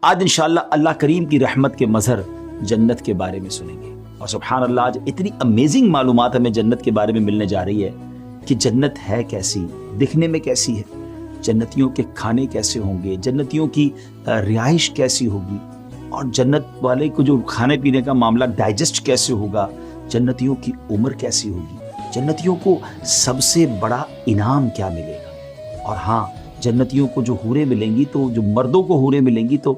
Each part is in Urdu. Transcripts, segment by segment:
آج انشاءاللہ اللہ کریم کی رحمت کے مظہر جنت کے بارے میں سنیں گے. اور سبحان اللہ آج اتنی امیزنگ معلومات ہمیں جنت کے بارے میں ملنے جا رہی ہے کہ جنت ہے کیسی، دکھنے میں کیسی ہے، جنتیوں کے کھانے کیسے ہوں گے، جنتیوں کی رہائش کیسی ہوگی، اور جنت والے کو جو کھانے پینے کا معاملہ ڈائجسٹ کیسے ہوگا، جنتیوں کی عمر کیسی ہوگی، جنتیوں کو سب سے بڑا انعام کیا ملے گا. اور ہاں جنتیوں کو جو حوریں ملیں گی، تو جو مردوں کو حوریں ملیں گی تو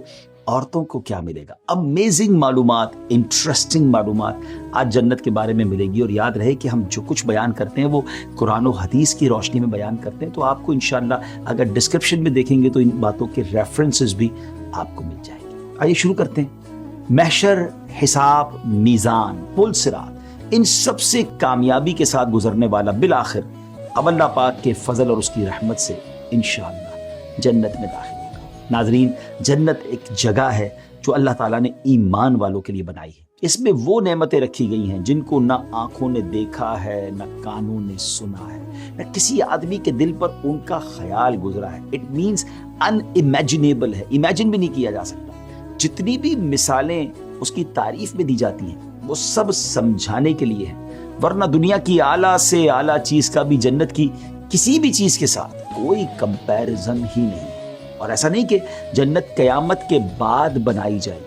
عورتوں کو کیا ملے گا. امیزنگ معلومات، انٹرسٹنگ معلومات آج جنت کے بارے میں ملے گی. اور یاد رہے کہ ہم جو کچھ بیان کرتے ہیں وہ قرآن و حدیث کی روشنی میں بیان کرتے ہیں، تو آپ کو انشاءاللہ اگر ڈسکرپشن میں دیکھیں گے تو ان باتوں کے ریفرنسز بھی آپ کو مل جائیں گے. آئیے شروع کرتے ہیں. محشر، حساب، میزان، پل صراط، ان سب سے کامیابی کے ساتھ گزرنے والا بالآخر اب اللہ پاک کے فضل اور اس کی رحمت سے انشاءاللہ جنت میں داخل ہوگا. ناظرین، جنت ایک جگہ ہے جو اللہ تعالیٰ نے ایمان والوں کے لیے بنائی ہے. اس میں وہ نعمتیں رکھی گئی ہیں جن کو نہ آنکھوں نے دیکھا ہے، نہ کانوں نے سنا ہے، نہ کسی آدمی کے دل پر ان کا خیال گزرا ہے. اٹ مینز ان امیجنیبل ہے، امیجن بھی نہیں کیا جا سکتا. جتنی بھی مثالیں اس کی تعریف میں دی جاتی ہیں وہ سب سمجھانے کے لیے ہیں، ورنہ دنیا کی اعلیٰ سے اعلیٰ چیز کا بھی جنت کی کسی بھی چیز کے ساتھ کوئی کمپیرزن ہی نہیں. اور ایسا نہیں کہ جنت قیامت کے بعد بنائی جائے،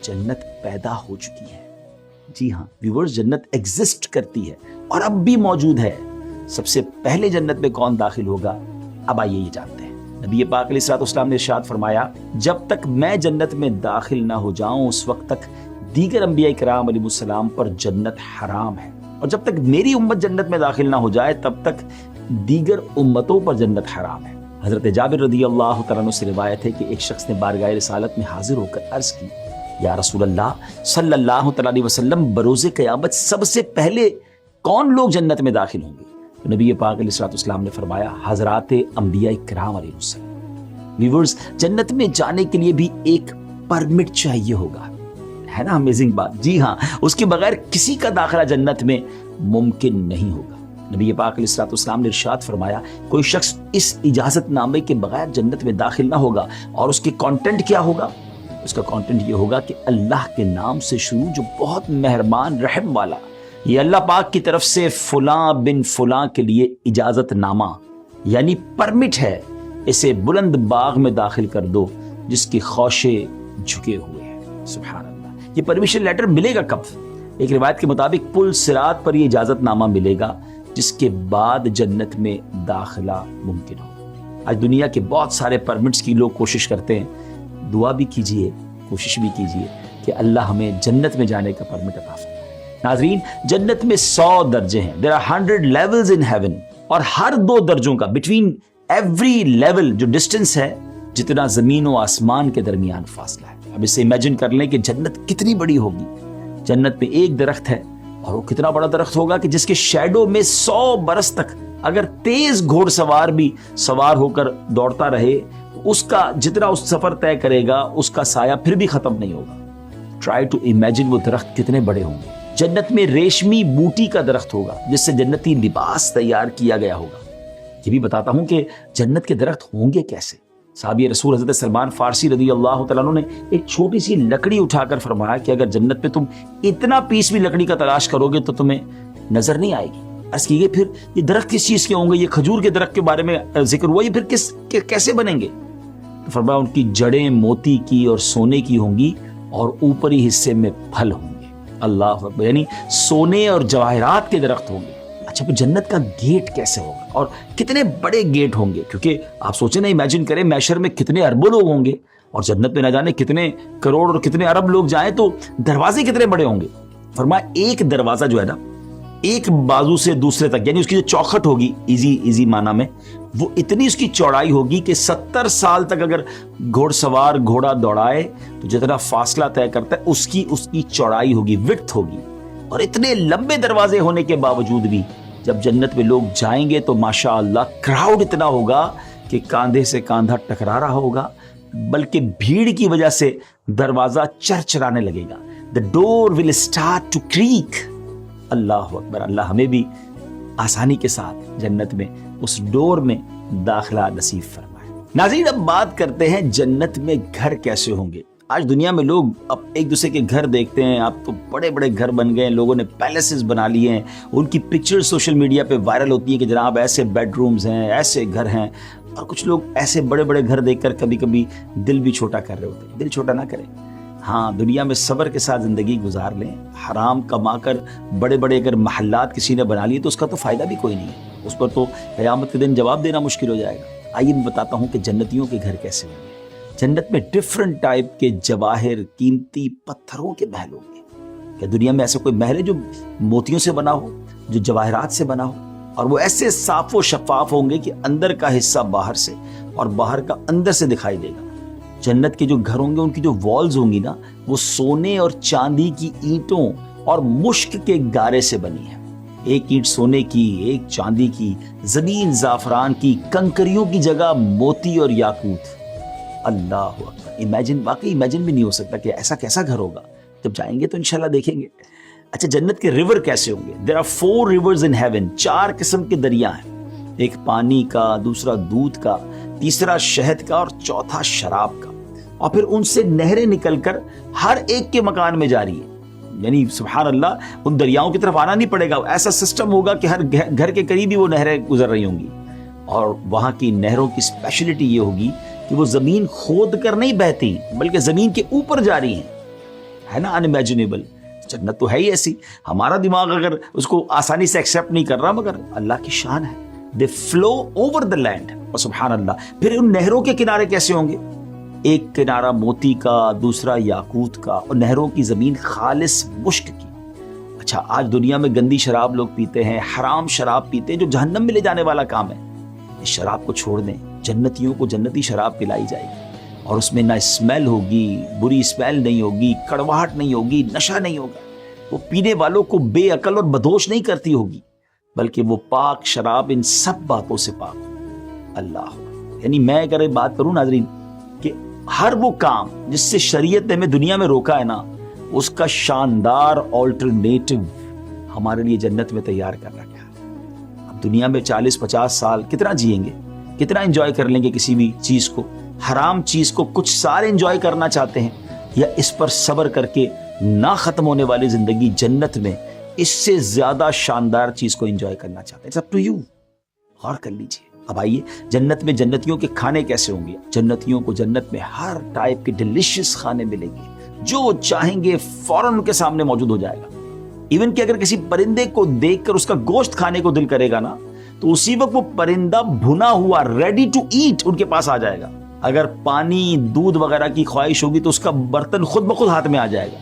جنت پیدا ہو چکی ہے. جی ہاں ویورز، جنت ایگزسٹ کرتی ہے اور اب بھی موجود ہے. سب سے پہلے جنت میں کون داخل ہوگا، اب آئیے یہ جانتے ہیں. نبی پاک علیہ الصلوۃ والسلام نے ارشاد فرمایا، جب تک میں جنت میں داخل نہ ہو جاؤں اس وقت تک دیگر انبیاء کرام علیہ السلام پر جنت حرام ہے، اور جب تک میری امت جنت میں داخل نہ ہو جائے تب تک دیگر امتوں پر جنت حرام ہے. حضرت جابر رضی اللہ تعالیٰ عنہ سے روایت ہے کہ ایک شخص نے بارگاہ رسالت میں حاضر ہو کر عرض کی، یا رسول اللہ صلی اللہ تعالیٰ علیہ وسلم، بروز قیامت سب سے پہلے کون لوگ جنت میں داخل ہوں گے؟ تو نبی پاک علیہ الصلوۃ والسلام نے فرمایا، حضرات انبیاء کرام علیہ السلام. ویورز، جنت میں جانے کے لیے بھی ایک پرمٹ چاہیے ہوگا، ہے نا امیزنگ بات. جی ہاں، اس کے بغیر کسی کا داخلہ جنت میں ممکن نہیں ہوگا. نبی پاک علیہ الصلوۃ والسلام نے ارشاد فرمایا، کوئی شخص اس اجازت نامے کے بغیر جنت میں داخل نہ ہوگا. اور اس کے کانٹینٹ کیا ہوگا؟ اس کا کانٹینٹ یہ ہوگا کہ اللہ کے نام سے شروع، جو بہت مہربان رحم والا، یہ اللہ پاک کی طرف سے فلاں بن فلاں کے لیے اجازت نامہ یعنی پرمٹ ہے، اسے بلند باغ میں داخل کر دو جس کی خوشے جھکے ہوئے ہیں. سبحان اللہ. یہ پرمیشن لیٹر ملے گا کب؟ ایک روایت کے مطابق پل صراط پر یہ اجازت نامہ ملے گا جس کے بعد جنت میں داخلہ ممکن ہو. آج دنیا کے بہت سارے پرمٹس کی لوگ کوشش کرتے ہیں. دعا بھی کیجئے، کوشش بھی کیجئے کہ اللہ ہمیں جنت میں جانے کا پرمٹ عطا فرمائے. ناظرین، جنت میں 100 درجے ہیں. There are 100 levels in heaven. اور ہر 2 درجوں کا between every level جو ڈسٹنس ہے، جتنا زمین و آسمان کے درمیان فاصلہ ہے. اب اسے امیجن کر لیں کہ جنت کتنی بڑی ہوگی. جنت میں ایک درخت ہے اور وہ کتنا بڑا درخت ہوگا کہ جس کے شیڈو میں 100 برس تک اگر تیز گھوڑ سوار بھی سوار ہو کر دوڑتا رہے تو اس کا جتنا اس سفر طے کرے گا اس کا سایہ پھر بھی ختم نہیں ہوگا. ٹرائی ٹو امیجن وہ درخت کتنے بڑے ہوں گے. جنت میں ریشمی بوٹی کا درخت ہوگا جس سے جنتی لباس تیار کیا گیا ہوگا. یہ بھی بتاتا ہوں کہ جنت کے درخت ہوں گے کیسے. صحابی رسول حضرت سلمان فارسی رضی اللہ تعالیٰ عنہ نے ایک چھوٹی سی لکڑی اٹھا کر فرمایا کہ اگر جنت میں تم اتنا پیس بھی لکڑی کا تلاش کرو گے تو تمہیں نظر نہیں آئے گی. عرض کیجیے پھر یہ درخت کس چیز کے ہوں گے؟ یہ کھجور کے درخت کے بارے میں ذکر ہوا، یہ پھر کیسے بنیں گے؟ تو فرمایا ان کی جڑیں موتی کی اور سونے کی ہوں گی اور اوپری حصے میں پھل ہوں گے. اللہ اکبر. یعنی سونے اور جواہرات کے درخت ہوں گے. اچھا پھر جنت کا گیٹ کیسے ہوگا اور کتنے بڑے گیٹ ہوں گے؟ کیونکہ آپ سوچیں نا، امیجن کریں محشر میں کتنے اربوں لوگ ہوں گے اور جنت میں نہ جانے کتنے کروڑ اور کتنے ارب لوگ جائیں تو دروازے کتنے بڑے ہوں گے. فرمایا ایک دروازہ جو ہے نا، ایک بازو سے دوسرے تک، یعنی اس کی جو چوکھٹ ہوگی ایزی معنی میں، وہ اتنی اس کی چوڑائی ہوگی کہ 70 سال تک اگر گھوڑ سوار گھوڑا دوڑائے تو جتنا فاصلہ طے کرتا ہے اس کی چوڑائی ہوگی، وڈتھ ہوگی. اور اتنے لمبے دروازے ہونے کے باوجود بھی جب جنت میں لوگ جائیں گے تو ماشاء اللہ کراؤڈ اتنا ہوگا کہ کاندھے سے کاندھا ٹکرا رہا ہوگا، بلکہ بھیڑ کی وجہ سے دروازہ چرچرانے لگے گا. The door will start to creak. اللہ اکبر. اللہ ہمیں بھی آسانی کے ساتھ جنت میں اس ڈور میں داخلہ نصیب فرمائے. ناظرین، اب بات کرتے ہیں جنت میں گھر کیسے ہوں گے. آج دنیا میں لوگ اب ایک دوسرے کے گھر دیکھتے ہیں، اب تو بڑے بڑے گھر بن گئے ہیں، لوگوں نے پیلیسز بنا لیے ہیں، ان کی پکچر سوشل میڈیا پہ وائرل ہوتی ہیں کہ جناب ایسے بیڈ رومز ہیں، ایسے گھر ہیں. اور کچھ لوگ ایسے بڑے بڑے گھر دیکھ کر کبھی کبھی دل بھی چھوٹا کر رہے ہوتے ہیں. دل چھوٹا نہ کریں. ہاں، دنیا میں صبر کے ساتھ زندگی گزار لیں. حرام کما کر بڑے بڑے اگر محلات کسی نے بنا لیے تو اس کا تو فائدہ بھی کوئی نہیں ہے، اس پر تو قیامت کے دن جواب دینا مشکل ہو جائے گا. آئیے میں بتاتا ہوں کہ جنتیوں کے گھر کیسے ہوں گے. جنت میں ڈفرنٹ ٹائپ کے جواہر، قیمتی پتھروں کے محل ہوں گے. کیا دنیا میں ایسا کوئی محل ہے جو موتیوں سے بنا ہو، جو جواہرات سے بنا ہو؟ اور وہ ایسے صاف و شفاف ہوں گے کہ اندر کا حصہ باہر سے اور باہر کا اندر سے دکھائی دے گا. جنت کے جو گھر ہوں گے ان کی جو والز ہوں گی نا، وہ سونے اور چاندی کی اینٹوں اور مشک کے گارے سے بنی ہے. ایک اینٹ سونے کی، ایک چاندی کی، زمین زعفران کی، کنکریوں کی جگہ موتی اور یاقوت. اللہ اکبر. واقعی امیجن بھی نہیں ہو سکتا کہ ایسا کیسا گھر ہوگا. جب جائیں گے تو انشاءاللہ دیکھیں گے. اچھا، جنت کے ریور کیسے ہوں گے؟ There are 4 rivers in heaven. 4 قسم کے دریا ہیں. ایک پانی کا، دوسرا دودھ کا، تیسرا شہد کا اور چوتھا شراب کا. اور پھر ان سے نہریں نکل کر ہر ایک کے مکان میں جاری ہے. یعنی سبحان اللہ، ان دریاؤں کی طرف آنا نہیں پڑے گا. ایسا سسٹم ہوگا کہ ہر گھر کے قریب ہی وہ نہریں گزر رہی ہوں گی. اور وہاں کی نہروں کی اسپیشلٹی یہ ہوگی کہ وہ زمین کھود کر نہیں بہتی بلکہ زمین کے اوپر جاری ہیں. ہے نا انیمیجنیبل. جنت تو ہے ہی ایسی. ہمارا دماغ اگر اس کو آسانی سے ایکسیپٹ نہیں کر رہا، مگر اللہ کی شان ہے. دے فلو اوور دا لینڈ. اور سبحان اللہ، پھر ان نہروں کے کنارے کیسے ہوں گے؟ ایک کنارہ موتی کا، دوسرا یاقوت کا، اور نہروں کی زمین خالص مشک کی. اچھا، آج دنیا میں گندی شراب لوگ پیتے ہیں، حرام شراب پیتے ہیں جو جہنم میں لے جانے والا کام ہے. اس شراب کو چھوڑ دیں. جنتیوں کو جنتی شراب پلائی جائے گی اور اس میں نہ اسمیل ہوگی، بری اسمیل نہیں ہوگی، کڑواہٹ نہیں ہوگی، نشہ نہیں ہوگا. وہ پینے والوں کو بے عقل اور بدوش نہیں کرتی ہوگی، بلکہ وہ پاک شراب ان سب باتوں سے پاک. اللہ. یعنی میں اگر بات کروں ناظرین کہ ہر وہ کام جس سے شریعت نے ہمیں دنیا میں روکا ہے نا، اس کا شاندار آلٹرنیٹو ہمارے لیے جنت میں تیار کر رکھا ہے. اب دنیا میں 40-50 سال کتنا جئیں گے، کتنا انجوائے کر لیں گے کسی بھی چیز کو. حرام چیز کو کچھ سارے انجوائے کرنا چاہتے ہیں، یا اس پر صبر کر کے نہ ختم ہونے والی زندگی جنت میں اس سے زیادہ شاندار چیز کو انجوائے کرنا چاہتے ہیں. It's up to you. غور کر لیجئے. اب آئیے، جنت میں جنتیوں کے کھانے کیسے ہوں گے؟ جنتیوں کو جنت میں ہر ٹائپ کے ڈیلیشیس کھانے ملیں گے. جو چاہیں گے فوراً ان کے سامنے موجود ہو جائے گا. ایون کہ اگر کسی پرندے کو دیکھ کر اس کا گوشت کھانے کو دل کرے گا نا، تو اسی وقت وہ پرندہ بھنا ہوا ریڈی ٹو ایٹ ان کے پاس آ جائے گا. اگر پانی، دودھ وغیرہ کی خواہش ہوگی تو اس کا برتن خود بخود ہاتھ میں آ جائے گا.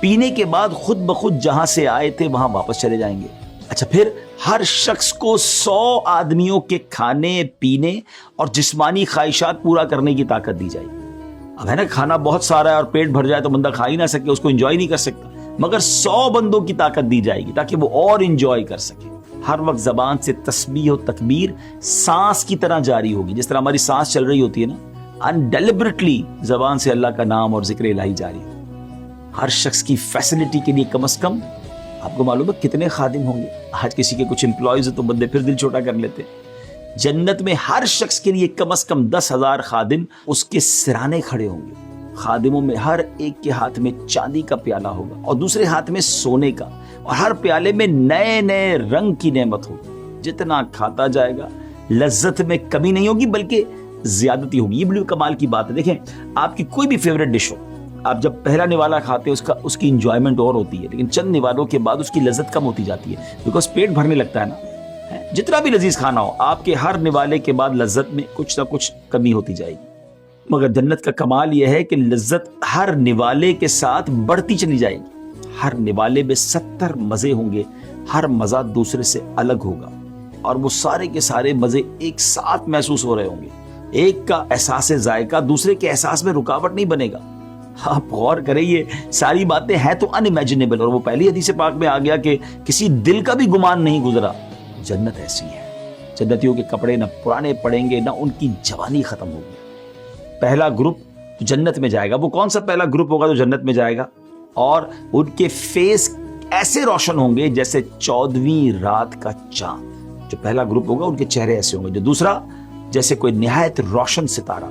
پینے کے بعد خود بخود جہاں سے آئے تھے وہاں واپس چلے جائیں گے. اچھا، پھر ہر شخص کو 100 آدمیوں کے کھانے، پینے اور جسمانی خواہشات پورا کرنے کی طاقت دی جائے گی. اب ہے نا، کھانا بہت سارا ہے اور پیٹ بھر جائے تو بندہ کھا ہی نہ سکے، اس کو انجوائے نہیں کر سکتا. مگر 100 بندوں کی طاقت دی جائے گی تاکہ وہ اور انجوائے کر سکے. ہر وقت زبان سے تسبیح و تکبیر سانس کی طرح جاری ہوگی. جس طرح ہماری سانس چل رہی ہوتی ہے نا، انڈیلیبریٹلی زبان سے اللہ کا نام اور ذکر الہی جاری ہے. ہر شخص کی فیسلٹی کے لیے کم از کم، آپ کو معلوم ہے کتنے خادم ہوں گے؟ آج کسی کے کچھ امپلائیز تو بندے پھر دل چھوٹا کر لیتے. جنت میں ہر شخص کے لیے کم از کم 10,000 خادم اس کے سرانے کھڑے ہوں گے. خادموں میں ہر ایک کے ہاتھ میں چاندی کا پیالہ ہوگا اور دوسرے ہاتھ میں سونے کا، اور ہر پیالے میں نئے نئے رنگ کی نعمت ہوگی. جتنا کھاتا جائے گا لذت میں کمی نہیں ہوگی بلکہ زیادتی ہوگی. یہ بڑی کمال کی بات ہے. دیکھیں، آپ کی کوئی بھی فیوریٹ ڈش ہو، آپ جب پہلا نوالا کھاتے ہیں اس کی انجوائمنٹ اور ہوتی ہے، لیکن چند نوالوں کے بعد اس کی لذت کم ہوتی جاتی ہے، بیکاز پیٹ بھرنے لگتا ہے نا. جتنا بھی لذیذ کھانا ہو، آپ کے ہر نوالے کے بعد لذت میں کچھ نہ کچھ کمی ہوتی جائے گی. مگر جنت کا کمال یہ ہے کہ لذت ہر نوالے کے ساتھ بڑھتی چلی جائے گی. ہر نوالے میں 70 مزے ہوں گے. ہر مزہ دوسرے سے الگ ہوگا اور وہ سارے کے سارے مزے ایک ساتھ محسوس ہو رہے ہوں گے. ایک کا احساس ذائقہ دوسرے کے احساس میں رکاوٹ نہیں بنے گا. آپ غور کریں، یہ ساری باتیں ہیں تو انیمیجنیبل، اور وہ پہلی حدیث پاک میں آ گیا کہ کسی دل کا بھی گمان نہیں گزرا. جنت ایسی ہے. جنتیوں کے کپڑے نہ پرانے پڑیں گے، نہ ان کی جوانی ختم ہوگی. پہلا گروپ جو جنت میں جائے گا، وہ کون سا پہلا گروپ ہوگا جو جنت میں جائے گا؟ اور ان کے فیس ایسے روشن ہوں گے جیسے 14ویں رات کا چاند. جو پہلا گروپ ہوگا ان کے چہرے ایسے ہوں گے. جو دوسرا، جیسے کوئی نہایت روشن ستارہ.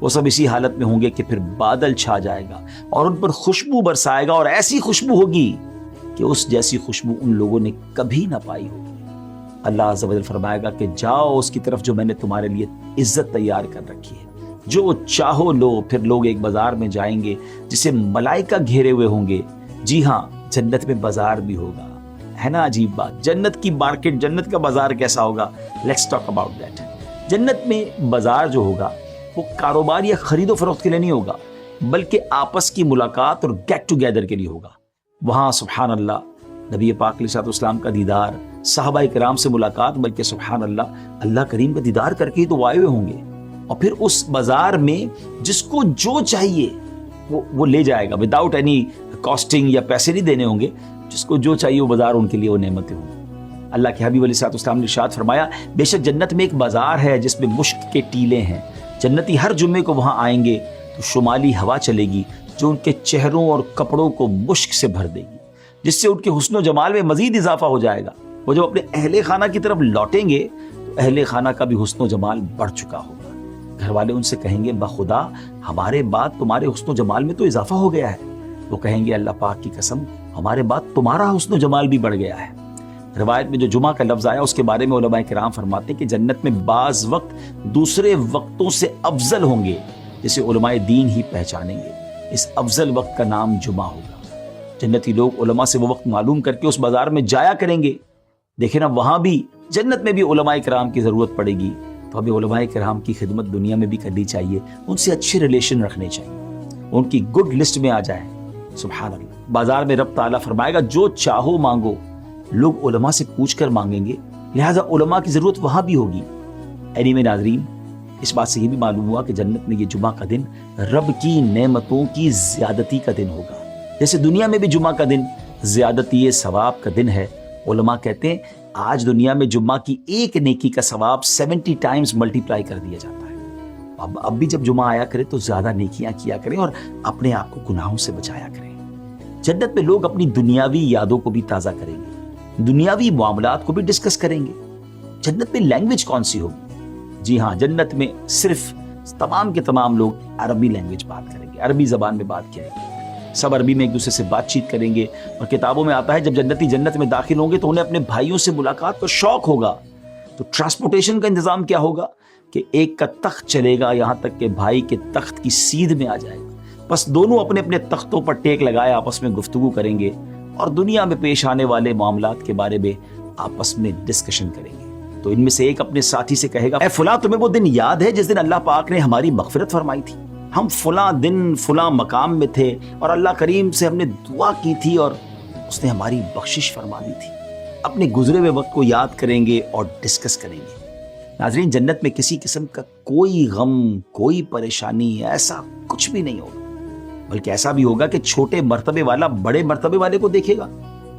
وہ سب اسی حالت میں ہوں گے کہ پھر بادل چھا جائے گا اور ان پر خوشبو برسائے گا، اور ایسی خوشبو ہوگی کہ اس جیسی خوشبو ان لوگوں نے کبھی نہ پائی ہوگی۔ اللہ عز و جل فرمائے گا کہ جاؤ اس کی طرف جو میں نے تمہارے لیے عزت تیار کر رکھی ہے، جو چاہو لو۔ پھر لوگ ایک بازار میں جائیں گے جسے ملائکہ گھیرے ہوئے ہوں گے۔ جی ہاں، جنت میں بازار بھی ہوگا، ہے نا عجیب بات؟ جنت کی مارکیٹ، جنت کا بازار کیسا ہوگا؟ Let's talk about that. جنت میں بازار جو ہوگا وہ کاروبار یا خرید و فروخت کے لیے نہیں ہوگا، بلکہ آپس کی ملاقات اور گیٹ ٹوگیدر کے لیے ہوگا۔ وہاں سبحان اللہ نبی پاک علیہ الصلوۃ والسلام کا دیدار، صحابہ کرام سے ملاقات، بلکہ سبحان اللہ اللہ کریم کا دیدار کر کے ہی تو آئے ہوئے ہوں گے۔ اور پھر اس بازار میں جس کو جو چاہیے وہ لے جائے گا، وداؤٹ اینی کاسٹنگ، یا پیسے نہیں دینے ہوں گے، جس کو جو چاہیے وہ بازار ان کے لیے وہ نعمتیں ہوں گی۔ اللہ کے حبیب علیہ الصلوۃ والسلام نے ارشاد فرمایا، بے شک جنت میں ایک بازار ہے جس میں مشک کے ٹیلے ہیں، جنتی ہر جمعے کو وہاں آئیں گے تو شمالی ہوا چلے گی جو ان کے چہروں اور کپڑوں کو مشک سے بھر دے گی، جس سے ان کے حسن و جمال میں مزید اضافہ ہو جائے گا۔ وہ جب اپنے اہل خانہ کی طرف لوٹیں گے تو اہل خانہ کا بھی حسن و جمال بڑھ چکا ہوگا۔ گھر والے ان سے کہیں گے، بخدا ہمارے بعد تمہارے حسن و جمال میں تو اضافہ ہو گیا ہے۔ وہ کہیں گے، اللہ پاک کی قسم ہمارے بعد تمہارا حسن و جمال بھی بڑھ گیا ہے۔ روایت میں جو جمعہ کا لفظ آیا اس کے بارے میں علماء کرام فرماتے ہیں کہ جنت میں بعض وقت دوسرے وقتوں سے افضل ہوں گے، جسے علماء دین ہی پہچانیں گے۔ اس افضل وقت کا نام جمعہ ہوگا۔ جنتی لوگ علماء سے وہ وقت معلوم کر کے اس بازار میں جایا کریں گے۔ دیکھیں نا، وہاں بھی جنت میں بھی علماء کرام کی ضرورت پڑے گی، تو ہمیں علماء کرام کی خدمت دنیا میں بھی کرنی چاہیے، ان سے اچھے ریلیشن رکھنے چاہیے، ان کی گڈ لسٹ میں آ جائیں۔ سبحان اللہ، بازار میں رب تعالیٰ فرمائے گا جو چاہو مانگو۔ لوگ علماء سے پوچھ کر مانگیں گے، لہٰذا علماء کی ضرورت وہاں بھی ہوگی۔ میں ناظرین، اس بات سے یہ بھی معلوم ہوا کہ جنت میں یہ جمعہ کا دن رب کی نعمتوں کی زیادتی کا دن ہوگا۔ جیسے دنیا میں بھی جمعہ کا دن زیادتی ثواب کا دن ہے، علماء کہتے ہیں آج دنیا میں جمعہ کی ایک نیکی کا ثواب 70 ٹائمز ملٹیپلائی کر دیا جاتا ہے۔ اب بھی جب جمعہ آیا کرے تو زیادہ نیکیاں کیا کریں اور اپنے آپ کو گناہوں سے بچایا کریں۔ جنت میں لوگ اپنی دنیاوی یادوں کو بھی تازہ کریں گے، دنیاوی معاملات کو بھی ڈسکس کریں گے۔ جنت میں لینگویج کون سی ہوگی؟ جی ہاں، جنت میں صرف تمام کے تمام لوگ عربی لینگویج بات کریں گے، عربی زبان میں بات کریں گے، سب عربی میں ایک دوسرے سے بات چیت کریں گے۔ اور کتابوں میں آتا ہے جب جنتی جنت میں داخل ہوں گے تو انہیں اپنے بھائیوں سے ملاقات کا شوق ہوگا۔ تو ٹرانسپورٹیشن کا انتظام کیا ہوگا کہ ایک کا تخت چلے گا یہاں تک کہ بھائی کے تخت کی سیدھ میں آ جائے گا، بس دونوں اپنے اپنے تختوں پر ٹیک لگائے آپس میں گفتگو کریں گے اور دنیا میں پیش آنے والے معاملات کے بارے میں آپس میں ڈسکشن کریں گے۔ تو ان میں سے ایک اپنے ساتھی سے کہے گا، اے فلاں تمہیں وہ دن یاد ہے جس دن اللہ پاک نے ہماری مغفرت فرمائی تھی؟ ہم فلاں دن فلاں مقام میں تھے اور اللہ کریم سے ہم نے دعا کی تھی اور اس نے ہماری بخشش فرما دی تھی۔ اپنے گزرے ہوئے وقت کو یاد کریں گے اور ڈسکس کریں گے۔ ناظرین، جنت میں کسی قسم کا کوئی غم، کوئی پریشانی ایسا کچھ بھی نہیں ہوگا، بلکہ ایسا بھی ہوگا کہ چھوٹے مرتبے والا بڑے مرتبے والے کو دیکھے گا،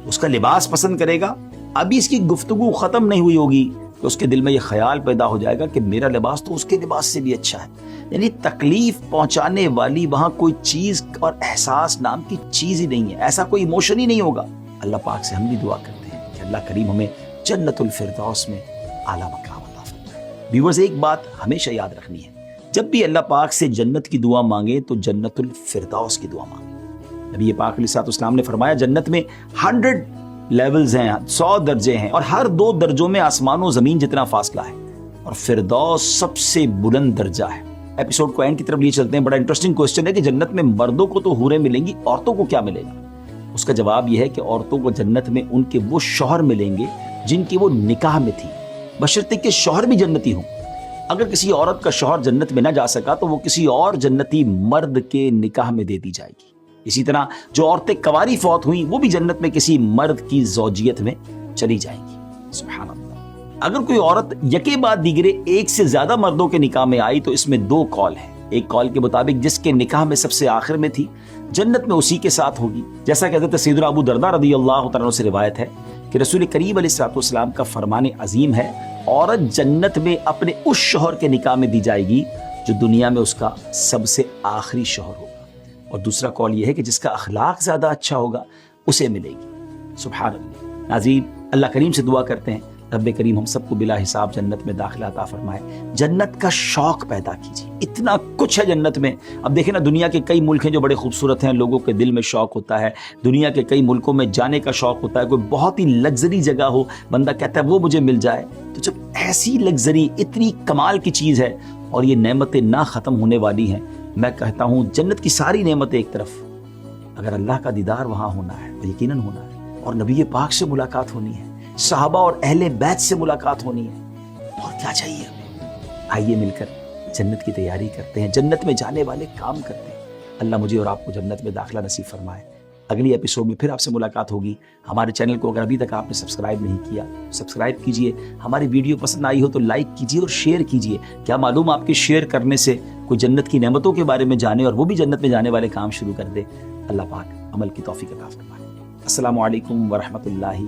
اس کا لباس پسند کرے گا۔ ابھی اس کی گفتگو ختم نہیں ہوئی ہوگی تو اس کے دل میں یہ خیال پیدا ہو جائے گا کہ میرا لباس تو اس کے لباس سے بھی اچھا ہے۔ یعنی تکلیف پہنچانے والی وہاں کوئی چیز اور احساس نام کی چیز ہی نہیں ہے، ایسا کوئی ایموشن ہی نہیں ہوگا۔ اللہ پاک سے ہم بھی دعا کرتے ہیں کہ اللہ کریم ہمیں جنت الفردوس میں اعلیٰ مقام عطا فرمائے۔ ویورز، ایک بات ہمیشہ یاد رکھنی ہے، جب بھی اللہ پاک سے جنت کی دعا مانگے تو جنت الفردوس کی دعا مانگے۔ نبی پاک علیہ الصلوۃ والسلام نے فرمایا جنت میں 100 لیولز ہیں، 100 درجے ہیں، اور ہر 2 درجوں میں آسمان و زمین جتنا فاصلہ ہے، اور فردوس سب سے بلند درجہ ہے۔ ایپیسوڈ کو اینڈ کی طرف لیے چلتے ہیں۔ بڑا انٹرسٹنگ کوسچن ہے کہ جنت میں مردوں کو تو حوریں ملیں گی، عورتوں کو کیا ملے گا؟ اس کا جواب یہ ہے کہ عورتوں کو جنت میں ان کے وہ شوہر ملیں گے جن کی وہ نکاح میں تھی، بشرطے کہ شوہر بھی جنتی ہوں۔ اگر کسی عورت کا شوہر جنت میں نہ جا سکا تو وہ کسی اور جنتی مرد کے نکاح میں دے دی جائے گی۔ اسی طرح جو عورتیں کنواری فوت ہوئیں وہ بھی جنت میں کسی مرد کی زوجیت میں چلی جائیں گی۔ سبحان اللہ۔ اگر کوئی عورت یکے بعد دیگرے ایک سے زیادہ مردوں کے نکاح میں آئی تو اس میں 2 قول ہیں۔ ایک قول کے مطابق جس کے نکاح میں سب سے آخر میں تھی جنت میں اسی کے ساتھ ہوگی، جیسا کہ حضرت سیدنا ابو درداء رضی اللہ تعالیٰ عنہ سے روایت ہے کہ رسول کریم علیہ الصلوۃ والسلام کا فرمان عظیم ہے، عورت جنت میں اپنے اس شوہر کے نکاح میں دی جائے گی جو دنیا میں اس کا سب سے آخری شوہر ہوگا، اور دوسرا قول یہ ہے کہ جس کا اخلاق زیادہ اچھا ہوگا اسے ملے گی۔ سبحان اللہ۔ ناظرین، اللہ کریم سے دعا کرتے ہیں رب کریم ہم سب کو بلا حساب جنت میں داخلہ عطا فرمائے۔ جنت کا شوق پیدا کیجیے، اتنا کچھ ہے جنت میں. اب دیکھیں نا, دنیا کے کئی ملک ہیں جو بڑے خوبصورت ہیں, لوگوں کے دل میں شوق ہوتا ہے, دنیا کے کئی ملکوں میں جانے کا شوق ہوتا ہے, کوئی بہت ہی لگژری جگہ ہو, بندہ کہتا ہے وہ مجھے مل جائے. تو جب ایسی لگژری اتنی کمال کی چیز ہے اور یہ نعمتیں نہ ختم ہونے والی ہیں, میں کہتا ہوں جنت کی ساری نعمتیں ایک طرف, اگر اللہ کا دیدار وہاں ہونا ہے, یقیناً ہونا ہے, اور نبی پاک سے ملاقات ہونی ہے, صحابہ اور اہل بیت سے ملاقات ہونی ہے, اور کیا چاہیے ہمیں؟ آئیے مل کر جنت کی تیاری کرتے ہیں, جنت میں جانے والے کام کرتے ہیں. اللہ مجھے اور آپ کو جنت میں داخلہ نصیب فرمائے. اگلی ایپیسوڈ میں پھر آپ سے ملاقات ہوگی. ہمارے چینل کو اگر ابھی تک آپ نے سبسکرائب نہیں کیا, سبسکرائب کیجئے. ہماری ویڈیو پسند آئی ہو تو لائک کیجئے اور شیئر کیجئے. کیا معلوم آپ کے شیئر کرنے سے کوئی جنت کی نعمتوں کے بارے میں جانے اور وہ بھی جنت میں جانے والے کام شروع کر دے. اللہ پاک عمل کی توفیق عطا فرمائے. السلام علیکم ورحمۃ اللہ